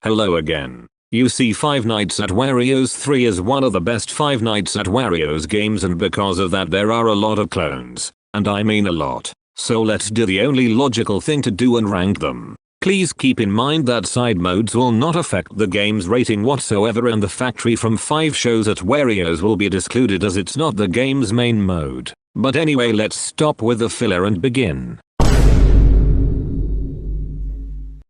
Hello again. You see, Five Nights at Wario's 3 is one of the best Five Nights at Wario's games, and because of that there are a lot of clones. And I mean a lot. So let's do the only logical thing to do and rank them. Please keep in mind that side modes will not affect the game's rating whatsoever, and the factory from 5 shows at Wario's will be excluded as it's not the game's main mode. But anyway, let's stop with the filler and begin.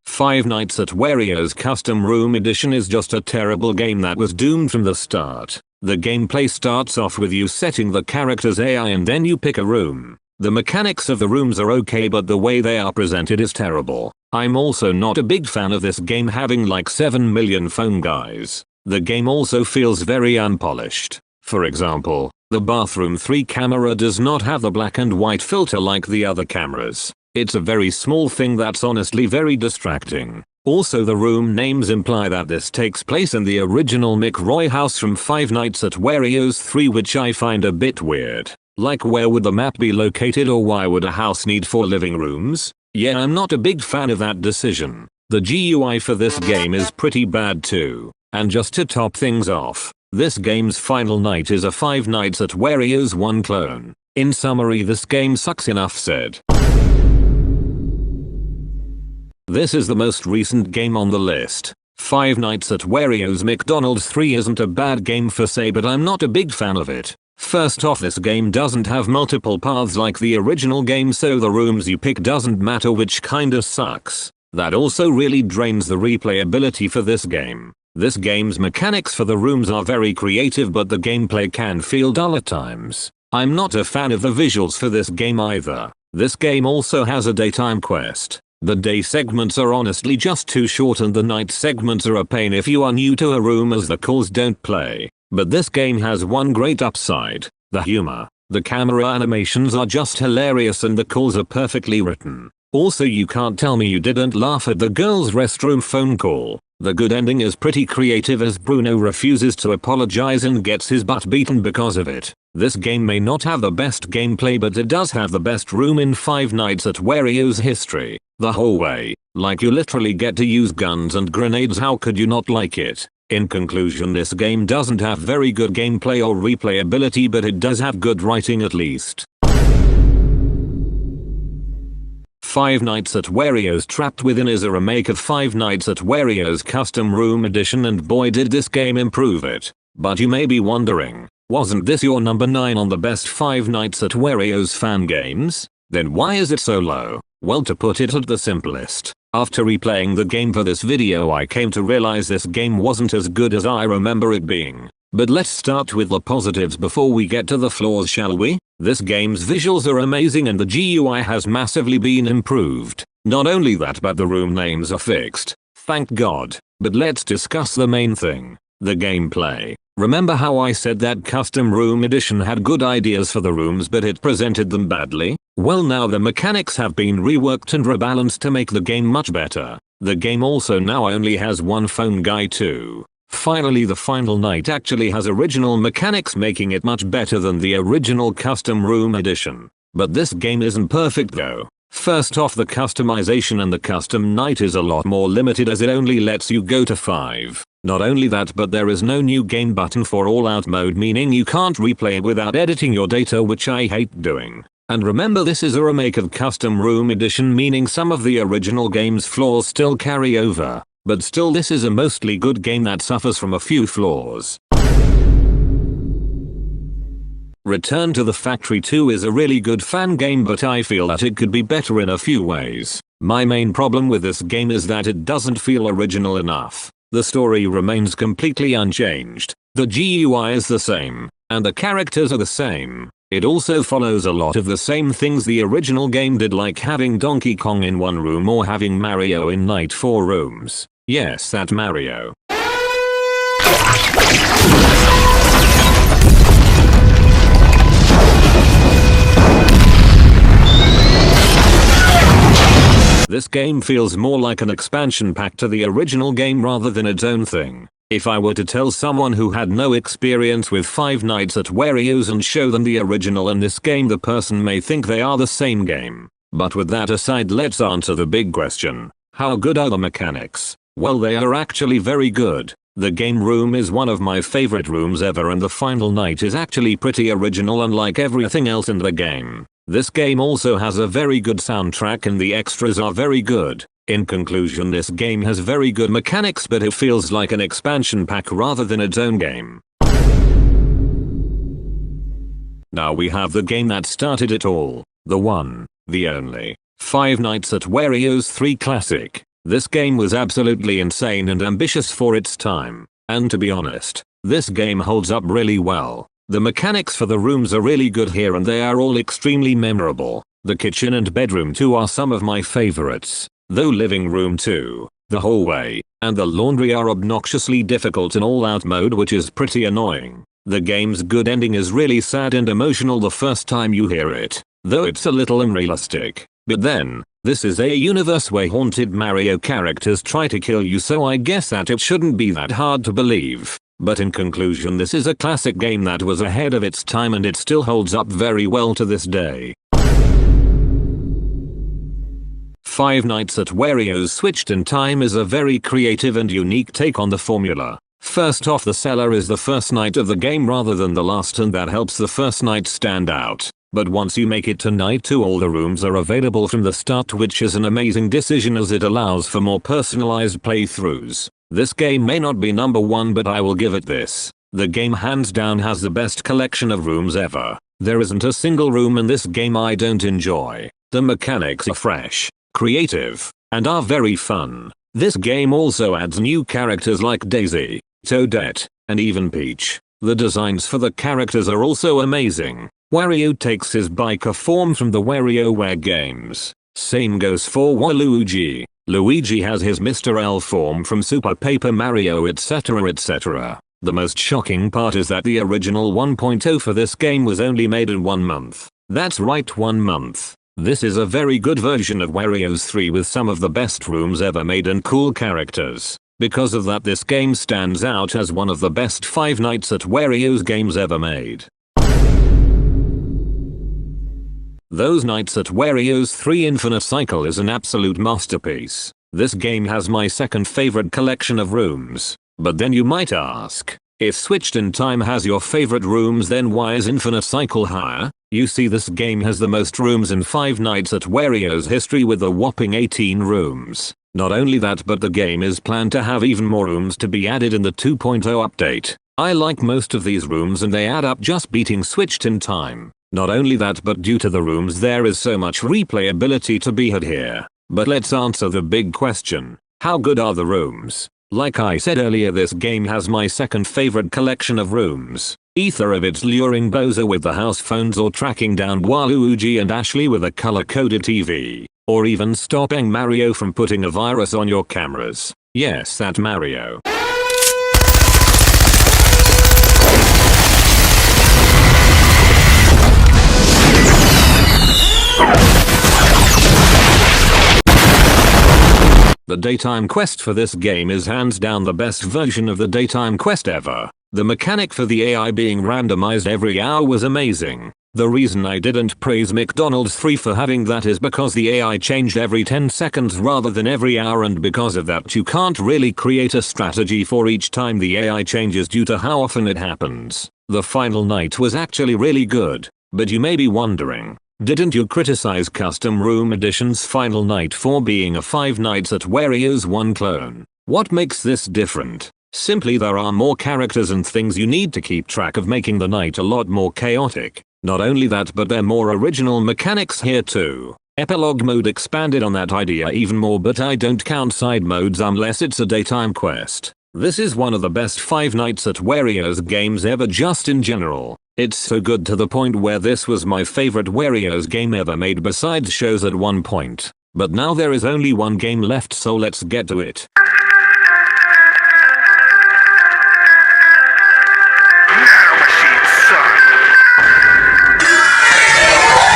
Five Nights at Wario's Custom Room Edition is just a terrible game that was doomed from the start. The gameplay starts off with you setting the character's AI and then you pick a room. The mechanics of the rooms are okay, but the way they are presented is terrible. I'm also not a big fan of this game having like 7 million phone guys. The game also feels very unpolished. For example, the bathroom 3 camera does not have the black and white filter like the other cameras. It's a very small thing that's honestly very distracting. Also, the room names imply that this takes place in the original McRoy house from Five Nights at Wario's 3, which I find a bit weird. Like, where would the map be located, or why would a house need 4 living rooms? Yeah, I'm not a big fan of that decision. The GUI for this game is pretty bad too. And just to top things off, this game's final night is a Five Nights at Wario's 1 clone. In summary, this game sucks, enough said. This is the most recent game on the list. Five Nights at Wario's McDonald's 3 isn't a bad game per se, but I'm not a big fan of it. First off, this game doesn't have multiple paths like the original game, so the rooms you pick doesn't matter, which kinda sucks. That also really drains the replayability for this game. This game's mechanics for the rooms are very creative, but the gameplay can feel dull at times. I'm not a fan of the visuals for this game either. This game also has a daytime quest. The day segments are honestly just too short, and the night segments are a pain if you are new to a room, as the calls don't play. But this game has one great upside: the humor. The camera animations are just hilarious and the calls are perfectly written. Also, you can't tell me you didn't laugh at the girl's restroom phone call. The good ending is pretty creative, as Bruno refuses to apologize and gets his butt beaten because of it. This game may not have the best gameplay, but it does have the best room in Five Nights at Wario's history. The hallway. Like, you literally get to use guns and grenades. How could you not like it? In conclusion, this game doesn't have very good gameplay or replayability, but it does have good writing at least. Five Nights at Wario's Trapped Within is a remake of Five Nights at Wario's Custom Room Edition, and boy did this game improve it. But you may be wondering, wasn't this your number 9 on the best Five Nights at Wario's fan games? Then why is it so low? Well, to put it at the simplest, after replaying the game for this video, I came to realize this game wasn't as good as I remember it being. But let's start with the positives before we get to the flaws, shall we? This game's visuals are amazing and the GUI has massively been improved. Not only that, but the room names are fixed. Thank God. But let's discuss the main thing: the gameplay. Remember how I said that Custom Room Edition had good ideas for the rooms, but it presented them badly? Well, now the mechanics have been reworked and rebalanced to make the game much better. The game also now only has 1 phone guy too. Finally, the final night actually has original mechanics, making it much better than the original Custom Room Edition. But this game isn't perfect though. First off, the customization and the custom night is a lot more limited, as it only lets you go to 5. Not only that, but there is no new game button for all out mode, meaning you can't replay it without editing your data, which I hate doing. And remember, this is a remake of Custom Room Edition, meaning some of the original game's flaws still carry over. But still, this is a mostly good game that suffers from a few flaws. Return to the Factory 2 is a really good fan game, but I feel that it could be better in a few ways. My main problem with this game is that it doesn't feel original enough. The story remains completely unchanged. The GUI is the same, and the characters are the same. It also follows a lot of the same things the original game did, like having Donkey Kong in 1 room or having Mario in Night 4 rooms. Yes, that Mario. This game feels more like an expansion pack to the original game rather than its own thing. If I were to tell someone who had no experience with Five Nights at Wario's and show them the original and this game, the person may think they are the same game. But with that aside, let's answer the big question: how good are the mechanics? Well, they are actually very good. The game room is one of my favorite rooms ever, and the final night is actually pretty original unlike everything else in the game. This game also has a very good soundtrack and the extras are very good. In conclusion, this game has very good mechanics, but it feels like an expansion pack rather than its own game. Now we have the game that started it all. The one, the only, Five Nights at Wario's 3 Classic. This game was absolutely insane and ambitious for its time. And to be honest, this game holds up really well. The mechanics for the rooms are really good here and they are all extremely memorable. The kitchen and bedroom too are some of my favorites. Though living room too, the hallway, and the laundry are obnoxiously difficult in all-out mode, which is pretty annoying. The game's good ending is really sad and emotional the first time you hear it, though it's a little unrealistic. But then, this is a universe where haunted Mario characters try to kill you, so I guess that it shouldn't be that hard to believe. But in conclusion, this is a classic game that was ahead of its time and it still holds up very well to this day. Five Nights at Wario's Switched in Time is a very creative and unique take on the formula. First off, the cellar is the first night of the game rather than the last, and that helps the first night stand out. But once you make it to night 2, all the rooms are available from the start, which is an amazing decision as it allows for more personalized playthroughs. This game may not be number 1, but I will give it this. The game hands down has the best collection of rooms ever. There isn't a single room in this game I don't enjoy. The mechanics are fresh, creative, and are very fun. This game also adds new characters like Daisy, Toadette, and even Peach. The designs for the characters are also amazing. Wario takes his biker form from the WarioWare games. Same goes for Waluigi. Luigi has his Mr. L form from Super Paper Mario, etc, etc. The most shocking part is that the original 1.0 for this game was only made in 1 month. That's right, 1 month. This is a very good version of Wario's 3 with some of the best rooms ever made and cool characters. Because of that, this game stands out as one of the best Five Nights at Wario's games ever made. Those Nights at Wario's 3 Infinite Cycle is an absolute masterpiece. This game has my second favorite collection of rooms. But then you might ask, if Switched in Time has your favorite rooms, then why is Infinite Cycle higher? You see, this game has the most rooms in Five Nights at Wario's history with a whopping 18 rooms. Not only that, but the game is planned to have even more rooms to be added in the 2.0 update. I like most of these rooms and they add up, just beating Switched in Time. Not only that, but due to the rooms there is so much replayability to be had here. But let's answer the big question. How good are the rooms? Like I said earlier, this game has my second favorite collection of rooms. Either of it's luring Bowser with the house phones, or tracking down Waluigi and Ashley with a color-coded TV. Or even stopping Mario from putting a virus on your cameras. Yes, that Mario. The daytime quest for this game is hands down the best version of the daytime quest ever. The mechanic for the AI being randomized every hour was amazing. The reason I didn't praise McDonald's 3 for having that is because the AI changed every 10 seconds rather than every hour, and because of that you can't really create a strategy for each time the AI changes due to how often it happens. The final night was actually really good. But you may be wondering, didn't you criticize Custom Room Edition's Final Night for being a Five Nights at Wario's 1 clone? What makes this different? Simply, there are more characters and things you need to keep track of, making the night a lot more chaotic. Not only that, but there are more original mechanics here too. Epilogue mode expanded on that idea even more, but I don't count side modes unless it's a daytime quest. This is one of the best Five Nights at Wario's games ever, just in general. It's so good to the point where this was my favorite Wario's game ever made besides shows at one point. But now there is only one game left, so let's get to it.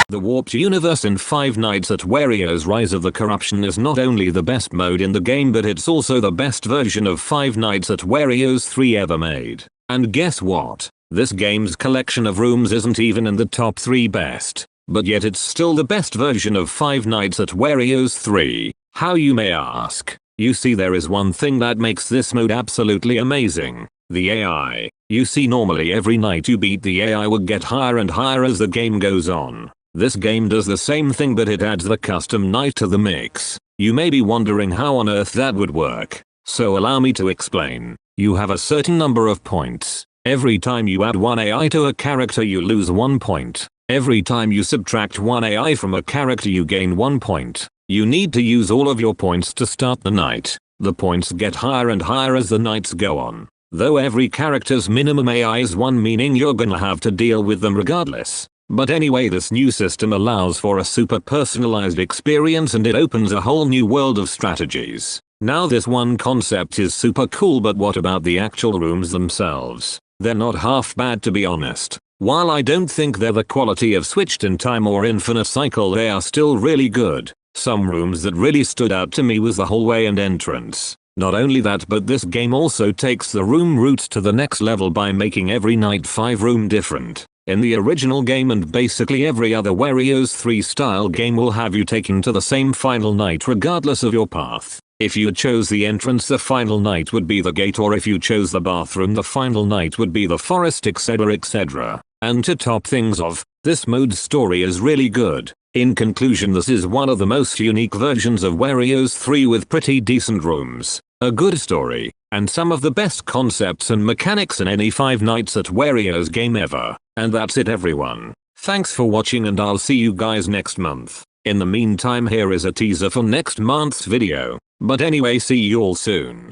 The Warped Universe in Five Nights at Wario's Rise of the Corruption is not only the best mode in the game, but it's also the best version of Five Nights at Wario's 3 ever made. And guess what? This game's collection of rooms isn't even in the top 3 best. But yet it's still the best version of Five Nights at Wario's 3. How, you may ask? You see, there is one thing that makes this mode absolutely amazing. The AI. You see, normally every night you beat the AI will get higher and higher as the game goes on. This game does the same thing, but it adds the custom night to the mix. You may be wondering how on earth that would work. So allow me to explain. You have a certain number of points. Every time you add one AI to a character you lose 1 point. Every time you subtract one AI from a character you gain 1 point. You need to use all of your points to start the night. The points get higher and higher as the nights go on. Though every character's minimum AI is 1, meaning you're gonna have to deal with them regardless. But anyway, this new system allows for a super personalized experience and it opens a whole new world of strategies. Now this one concept is super cool, but what about the actual rooms themselves? They're not half bad, to be honest. While I don't think they're the quality of Switched in Time or Infinite Cycle, they are still really good. Some rooms that really stood out to me was the hallway and entrance. Not only that, but this game also takes the room route to the next level by making every night 5 room different. In the original game and basically every other Wario's 3 style game will have you taken to the same final night regardless of your path. If you chose the entrance, the final night would be the gate, or if you chose the bathroom, the final night would be the forest, etc, etc. And to top things off, this mode's story is really good. In conclusion, this is one of the most unique versions of Wario's 3 with pretty decent rooms, a good story, and some of the best concepts and mechanics in any 5 Nights at Wario's game ever. And that's it, everyone. Thanks for watching and I'll see you guys next month. In the meantime, here is a teaser for next month's video. But anyway, see you all soon.